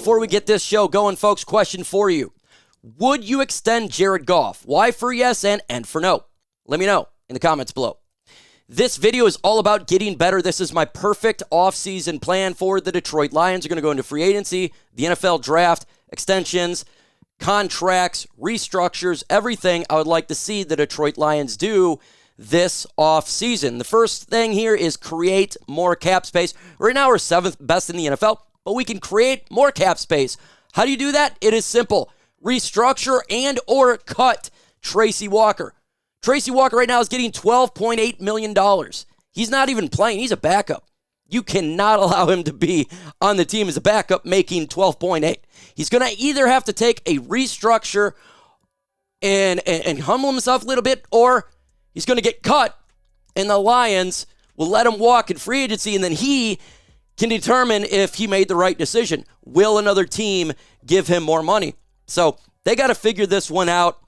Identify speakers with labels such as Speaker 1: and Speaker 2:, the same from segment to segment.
Speaker 1: Before we get this show going, folks, question for you. Would you extend Jared Goff? Y for yes and N for no? Let me know in the comments below. This video is all about getting better. This is my perfect offseason plan for the Detroit Lions. Are going to go into free agency, the NFL draft, extensions, contracts, restructures, everything I would like to see the Detroit Lions do this offseason. The first thing here is create more cap space. Right now, we're 7th best in the NFL, but we can create more cap space. How do you do that? It is simple. Restructure and or cut Tracy Walker. Tracy Walker right now is getting $12.8 million. He's not even playing. He's a backup. You cannot allow him to be on the team as a backup making $12.8. He's going to either have to take a restructure and humble himself a little bit, or he's going to get cut, and the Lions will let him walk in free agency, and then he can determine if he made the right decision. Will another team give him more money? So they got to figure this one out.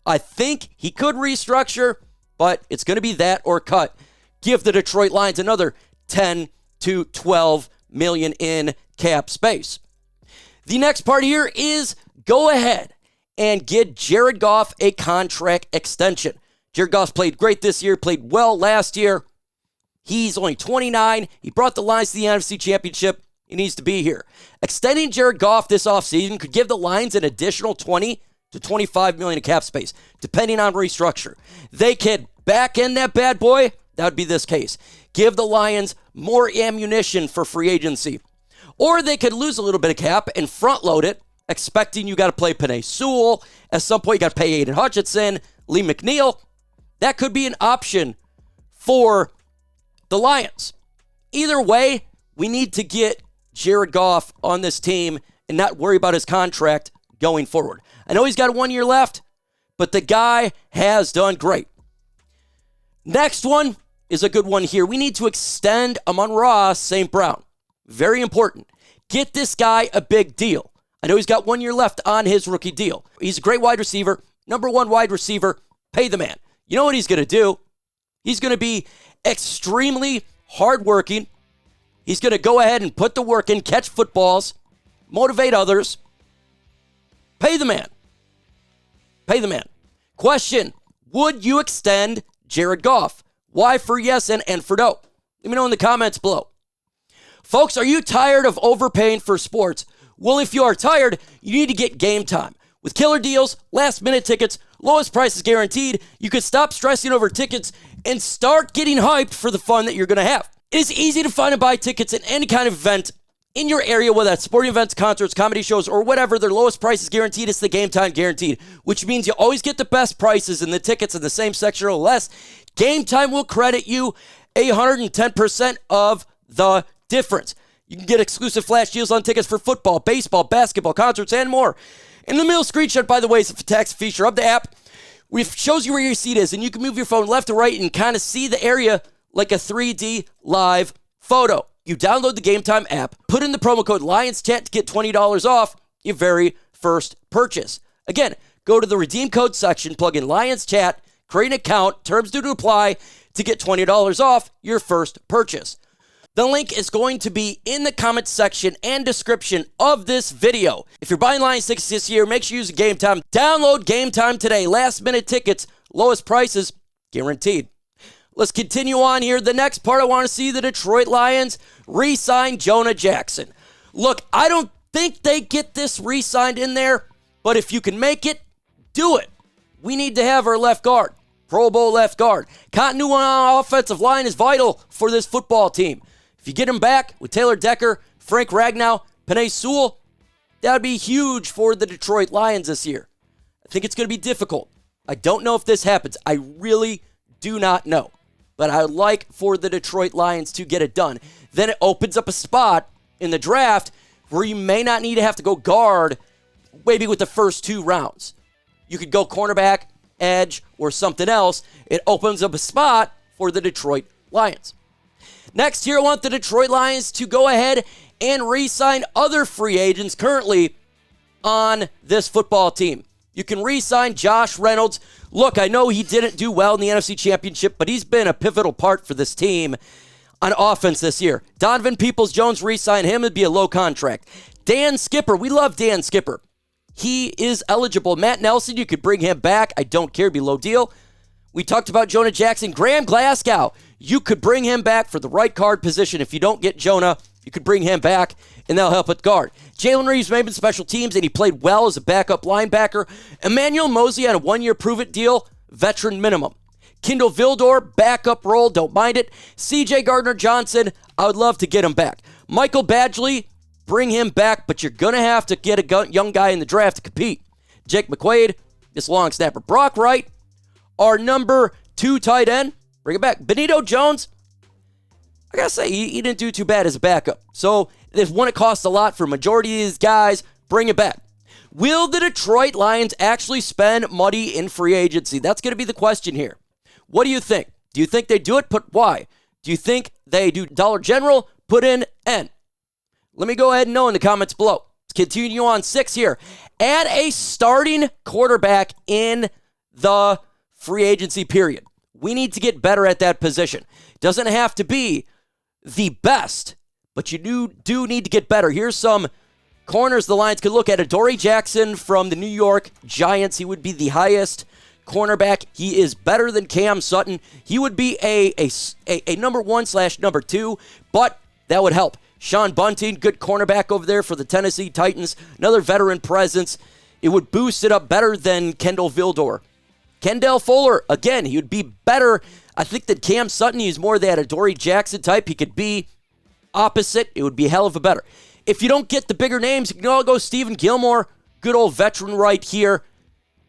Speaker 1: I think he could restructure, but it's going to be that or cut. Give the Detroit Lions another 10 to 12 million in cap space. The next part here is go ahead and get Jared Goff a contract extension. Jared Goff played great this year, played well last year. He's only 29. He brought the Lions to the NFC Championship. He needs to be here. Extending Jared Goff this offseason could give the Lions an additional 20 to 25 million in cap space, depending on restructure. They could back end that bad boy. That would be this case. Give the Lions more ammunition for free agency. Or they could lose a little bit of cap and front load it, expecting you got to play Penei Sewell. At some point, you got to pay Aiden Hutchinson, Lee McNeil. That could be an option for the Lions. Either way, we need to get Jared Goff on this team and not worry about his contract going forward. I know he's got 1 year left, but the guy has done great. Next one is a good one here. We need to extend Amon-Ra St. Brown. Very important. Get this guy a big deal. I know he's got 1 year left on his rookie deal. He's a great wide receiver, number one wide receiver. Pay the man. You know what he's going to do? He's going to be extremely hardworking. He's going to go ahead and put the work in, catch footballs, motivate others. Pay the man. Pay the man. Question, would you extend Jared Goff? Y for yes and N for no? Let me know in the comments below. Folks, are you tired of overpaying for sports? Well, if you are tired, you need to get Game Time. With killer deals, last-minute tickets, lowest prices guaranteed, you could stop stressing over tickets and start getting hyped for the fun that you're going to have. It is easy to find and buy tickets at any kind of event in your area, whether that's sporting events, concerts, comedy shows, or whatever. Their lowest price is guaranteed. It's the Game Time guaranteed, which means you always get the best prices and the tickets in the same section or less. Game Time will credit you 110% of the difference. You can get exclusive flash deals on tickets for football, baseball, basketball, concerts, and more. In the middle screenshot, by the way, is a tax feature of the app. It shows you where your seat is, and you can move your phone left to right and kind of see the area like a 3D live photo. You download the Game Time app, put in the promo code LIONSCHAT to get $20 off your very first purchase. Again, go to the redeem code section, plug in LIONSCHAT, create an account, terms due to apply to get $20 off your first purchase. The link is going to be in the comment section and description of this video. If you're buying Lions tickets this year, make sure you use Game Time. Download Game Time today. Last minute tickets, lowest prices, guaranteed. Let's continue on here. The next part, I want to see the Detroit Lions re-sign Jonah Jackson. Look, I don't think they get this re-signed in there, but if you can make it, do it. We need to have our left guard, Pro Bowl left guard. Continuity on offensive line is vital for this football team. If you get him back with Taylor Decker, Frank Ragnow, Penei Sewell, that would be huge for the Detroit Lions this year. I think it's going to be difficult. I don't know if this happens. I really do not know. But I would like for the Detroit Lions to get it done. Then it opens up a spot in the draft where you may not need to have to go guard maybe with the first 2 rounds. You could go cornerback, edge, or something else. It opens up a spot for the Detroit Lions. Next here, I want the Detroit Lions to go ahead and re-sign other free agents currently on this football team. You can re-sign Josh Reynolds. Look, I know he didn't do well in the NFC Championship, but he's been a pivotal part for this team on offense this year. Donovan Peoples-Jones, re-sign him. It'd be a low contract. Dan Skipper, we love Dan Skipper. He is eligible. Matt Nelson, you could bring him back. I don't care, be low deal. We talked about Jonah Jackson. Graham Glasgow, you could bring him back for the right guard position. If you don't get Jonah, you could bring him back, and that'll help with guard. Jalen Reeves made special teams, and he played well as a backup linebacker. Emmanuel Mosley on a one-year prove-it deal, veteran minimum. Kindle Vildor, backup role, don't mind it. C.J. Gardner-Johnson, I would love to get him back. Michael Badgley, bring him back, but you're going to have to get a young guy in the draft to compete. Jake McQuaid, this long snapper. Brock Wright, our number 2 tight end, bring it back. Benito Jones, I got to say, he didn't do too bad as a backup. So if one, it costs a lot for a majority of these guys, bring it back. Will the Detroit Lions actually spend money in free agency? That's going to be the question here. What do you think? Do you think they do it? Put Y. Do you think they do Dollar General? Put in N. Let me go ahead and know in the comments below. Let's continue on 6 here. Add a starting quarterback in the free agency period. We need to get better at that position. Doesn't have to be the best, but you do need to get better. Here's some corners the Lions could look at. Adoree Jackson from the New York Giants. He would be the highest cornerback. He is better than Cam Sutton. He would be a number 1/number 2, but that would help. Sean Bunting, good cornerback over there for the Tennessee Titans. Another veteran presence. It would boost it up better than Kendall Vildor. Kendall Fuller, again, he would be better. I think that Cam Sutton, he's more that Adoree Jackson type. He could be opposite. It would be hell of a better. If you don't get the bigger names, you can all go Stephen Gilmore. Good old veteran right here.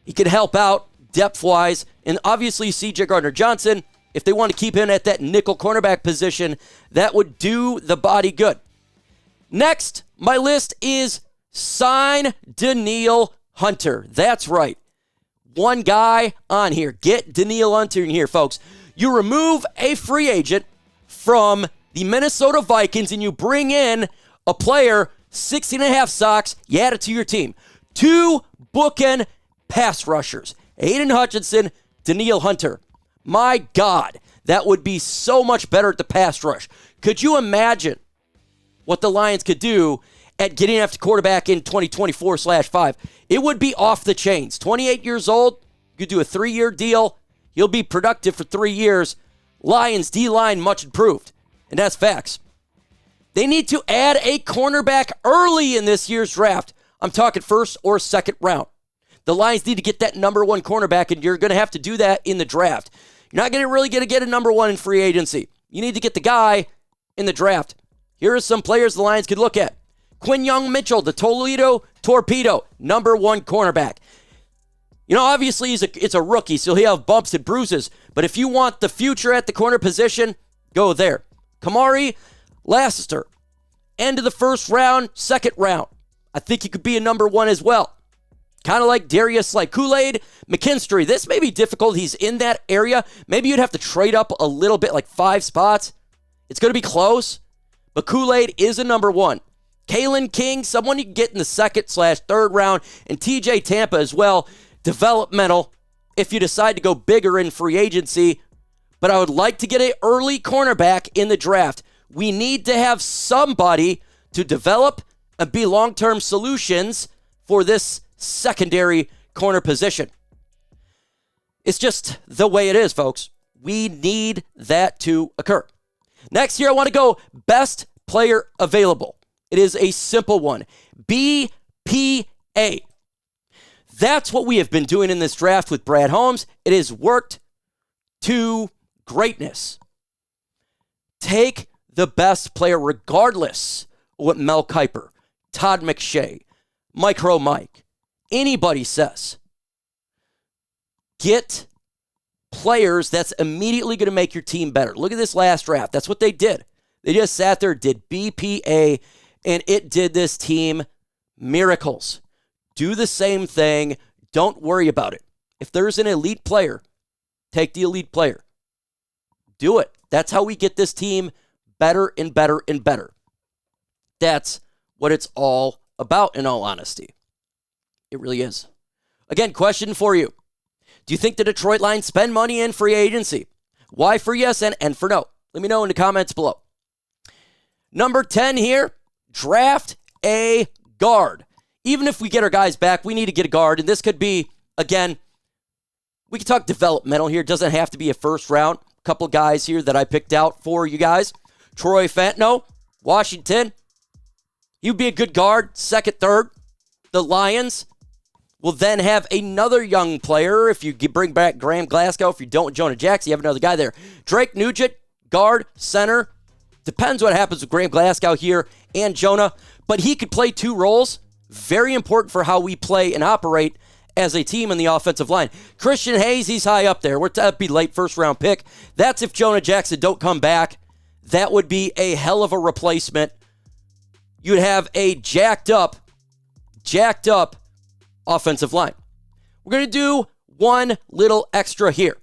Speaker 1: He could help out depth-wise. And obviously, C.J. Gardner-Johnson, if they want to keep him at that nickel cornerback position, that would do the body good. Next, my list is sign Danielle Hunter. That's right. One guy on here. Get Danielle Hunter in here, folks. You remove a free agent from the Minnesota Vikings and you bring in a player, 16.5 sacks, you add it to your team. 2 bookend pass rushers. Aiden Hutchinson, Danielle Hunter. My God, that would be so much better at the pass rush. Could you imagine what the Lions could do at getting after quarterback in 2024/5? It would be off the chains. 28 years old, you could do a 3-year deal. He'll be productive for 3 years. Lions D-line much improved, and that's facts. They need to add a cornerback early in this year's draft. I'm talking first or second round. The Lions need to get that number 1 cornerback, and you're going to have to do that in the draft. You're not going to get a number 1 in free agency. You need to get the guy in the draft. Here are some players the Lions could look at. Quinn Young-Mitchell, the Toledo Torpedo, number 1 cornerback. You know, obviously it's a rookie, so he'll have bumps and bruises. But if you want the future at the corner position, go there. Kamari Lassiter, end of the first round, second round. I think he could be a number 1 as well. Kind of like Darius, like Kool-Aid McKinstry. This may be difficult. He's in that area. Maybe you'd have to trade up a little bit, like 5 spots. It's going to be close, but Kool-Aid is a number 1. Kalen King, someone you can get in the 2nd/3rd round, and TJ Tampa as well. Developmental, if you decide to go bigger in free agency. But I would like to get an early cornerback in the draft. We need to have somebody to develop and be long-term solutions for this secondary corner position. It's just the way it is, folks. We need that to occur. Next here, I want to go best player available. It is a simple one. BPA. That's what we have been doing in this draft with Brad Holmes. It has worked to greatness. Take the best player regardless of what Mel Kiper, Todd McShay, MicroMike, anybody says. Get players that's immediately going to make your team better. Look at this last draft. That's what they did. They just sat there, did BPA, and it did this team miracles. Do the same thing. Don't worry about it. If there's an elite player, take the elite player. Do it. That's how we get this team better and better and better. That's what it's all about, in all honesty. It really is. Again, question for you. Do you think the Detroit Lions spend money in free agency? Why for yes and for no? Let me know in the comments below. Number 10 here, draft a guard. Even if we get our guys back, we need to get a guard. And this could be, again, we can talk developmental here. It doesn't have to be a first round. A couple guys here that I picked out for you guys. Troy Fantano, Washington. He would be a good guard, second, third. The Lions will then have another young player. If you bring back Graham Glasgow, if you don't, Jonah Jackson, you have another guy there. Drake Nugent, guard, center. Depends what happens with Graham Glasgow here and Jonah. But he could play two roles. Very important for how we play and operate as a team in the offensive line. Christian Hayes, he's high up there. That'd be late first round pick. That's if Jonah Jackson don't come back. That would be a hell of a replacement. You'd have a jacked up offensive line. We're going to do one little extra here.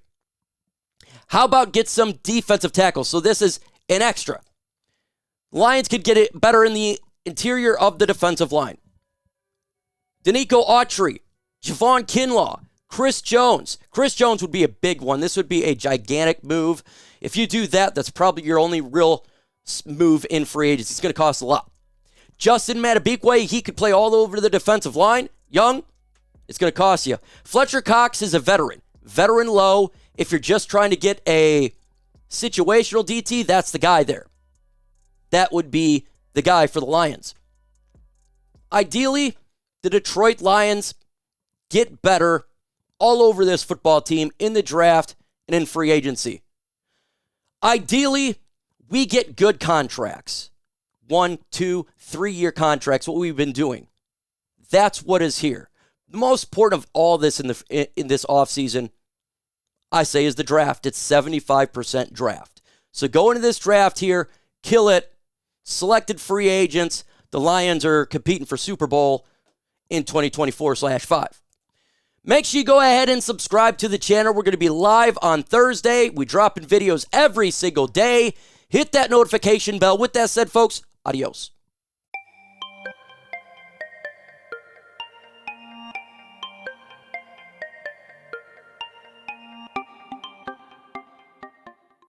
Speaker 1: How about get some defensive tackles? So this is an extra. Lions could get it better in the interior of the defensive line. Danico Autry, Javon Kinlaw, Chris Jones. Chris Jones would be a big one. This would be a gigantic move. If you do that, that's probably your only real move in free agency. It's going to cost a lot. Justin Matabikwe, he could play all over the defensive line. Young, it's going to cost you. Fletcher Cox is a veteran. Veteran low. If you're just trying to get a situational DT, that's the guy there. That would be the guy for the Lions. Ideally, the Detroit Lions get better all over this football team in the draft and in free agency. Ideally, we get good contracts. 1, 2, 3-year contracts, what we've been doing. That's what is here. The most important of all this in this offseason, I say, is the draft. It's 75% draft. So go into this draft here, kill it, selected free agents. The Lions are competing for Super Bowl in 2024/5. Make sure you go ahead and subscribe to the channel. We're going to be live on Thursday. We drop in videos every single day. Hit that notification bell. With that said, folks, adios.